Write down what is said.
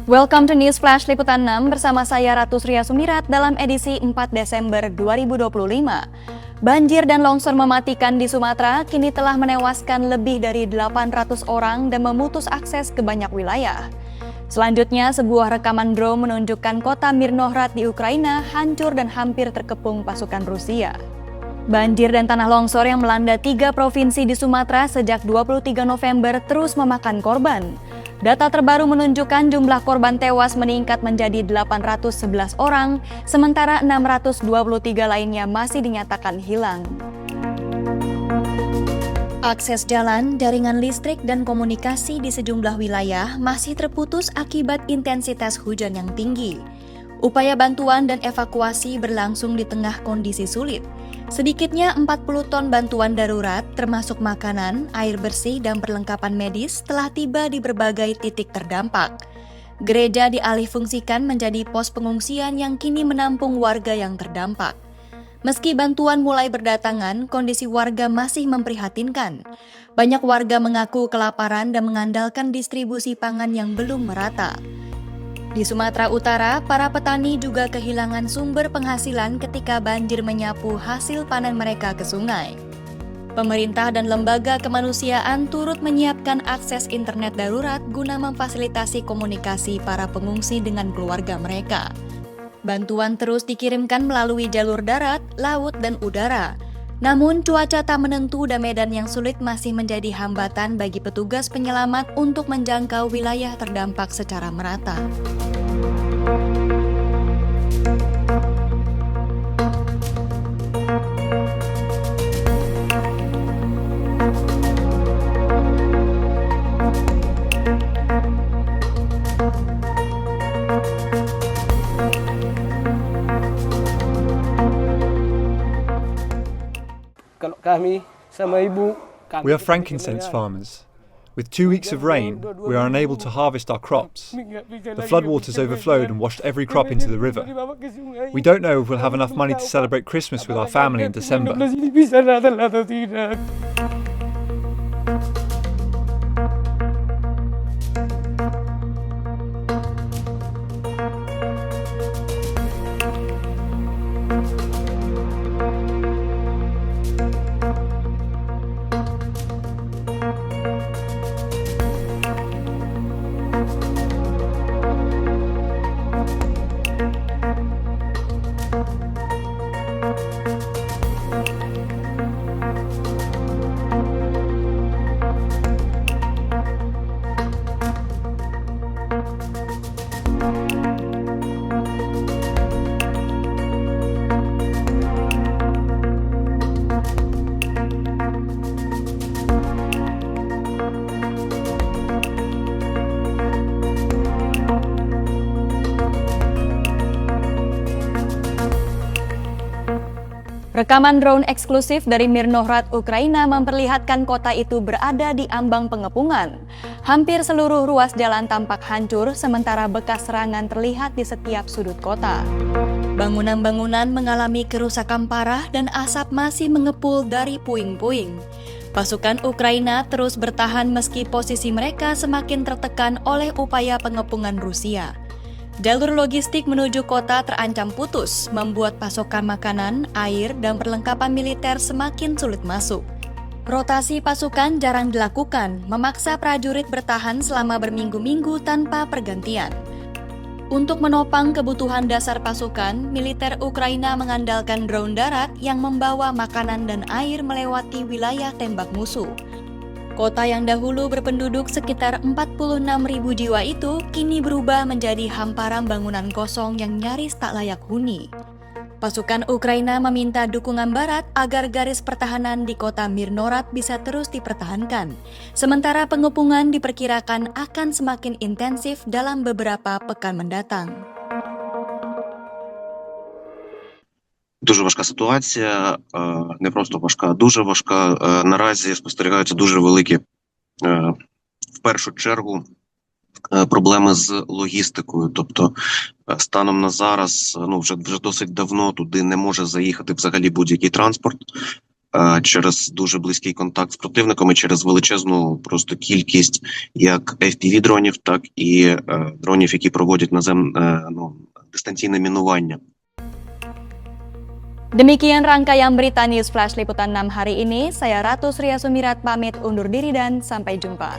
Welcome to News Flash Liputan 6 bersama saya Ratu Sria Sumirat dalam edisi 4 Desember 2025. Banjir dan longsor mematikan di Sumatera kini telah menewaskan lebih dari 800 orang dan memutus akses ke banyak wilayah. Selanjutnya, sebuah rekaman drone menunjukkan kota Mirnohrad di Ukraina hancur dan hampir terkepung pasukan Rusia. Banjir dan tanah longsor yang melanda 3 provinsi di Sumatera sejak 23 November terus memakan korban. Data terbaru menunjukkan jumlah korban tewas meningkat menjadi 811 orang, sementara 623 lainnya masih dinyatakan hilang. Akses jalan, jaringan listrik, dan komunikasi di sejumlah wilayah masih terputus akibat intensitas hujan yang tinggi. Upaya bantuan dan evakuasi berlangsung di tengah kondisi sulit. Sedikitnya 40 ton bantuan darurat termasuk makanan, air bersih, dan perlengkapan medis telah tiba di berbagai titik terdampak. Gereja dialihfungsikan menjadi pos pengungsian yang kini menampung warga yang terdampak. Meski bantuan mulai berdatangan, kondisi warga masih memprihatinkan. Banyak warga mengaku kelaparan dan mengandalkan distribusi pangan yang belum merata. Di Sumatera Utara, para petani juga kehilangan sumber penghasilan ketika banjir menyapu hasil panen mereka ke sungai. Pemerintah dan lembaga kemanusiaan turut menyiapkan akses internet darurat guna memfasilitasi komunikasi para pengungsi dengan keluarga mereka. Bantuan terus dikirimkan melalui jalur darat, laut, dan udara. Namun, cuaca tak menentu dan medan yang sulit masih menjadi hambatan bagi petugas penyelamat untuk menjangkau wilayah terdampak secara merata. We are frankincense farmers. With 2 weeks of rain, we are unable to harvest our crops. The floodwaters overflowed and washed every crop into the river. We don't know if we'll have enough money to celebrate Christmas with our family in December. Rekaman drone eksklusif dari Mirnohrad, Ukraina memperlihatkan kota itu berada di ambang pengepungan. Hampir seluruh ruas jalan tampak hancur, sementara bekas serangan terlihat di setiap sudut kota. Bangunan-bangunan mengalami kerusakan parah dan asap masih mengepul dari puing-puing. Pasukan Ukraina terus bertahan meski posisi mereka semakin tertekan oleh upaya pengepungan Rusia. Jalur logistik menuju kota terancam putus, membuat pasokan makanan, air, dan perlengkapan militer semakin sulit masuk. Rotasi pasukan jarang dilakukan, memaksa prajurit bertahan selama berminggu-minggu tanpa pergantian. Untuk menopang kebutuhan dasar pasukan, militer Ukraina mengandalkan drone darat yang membawa makanan dan air melewati wilayah tembak musuh. Kota yang dahulu berpenduduk sekitar 46.000 jiwa itu kini berubah menjadi hamparan bangunan kosong yang nyaris tak layak huni. Pasukan Ukraina meminta dukungan Barat agar garis pertahanan di kota Mirnohrad bisa terus dipertahankan, sementara pengepungan diperkirakan akan semakin intensif dalam beberapa pekan mendatang. Дуже важка ситуація, не просто важка, а дуже важка. Наразі спостерігаються дуже великі, в першу чергу, проблеми з логістикою. Тобто, станом на зараз, вже досить давно туди не може заїхати взагалі будь-який транспорт. через дуже близький контакт з противником і через величезну просто кількість як FPV-дронів, так і дронів, які проводять дистанційне мінування. Demikian rangkaian berita News Flash Liputan 6 hari ini. Saya Ratu Surya Sumirat pamit undur diri dan sampai jumpa.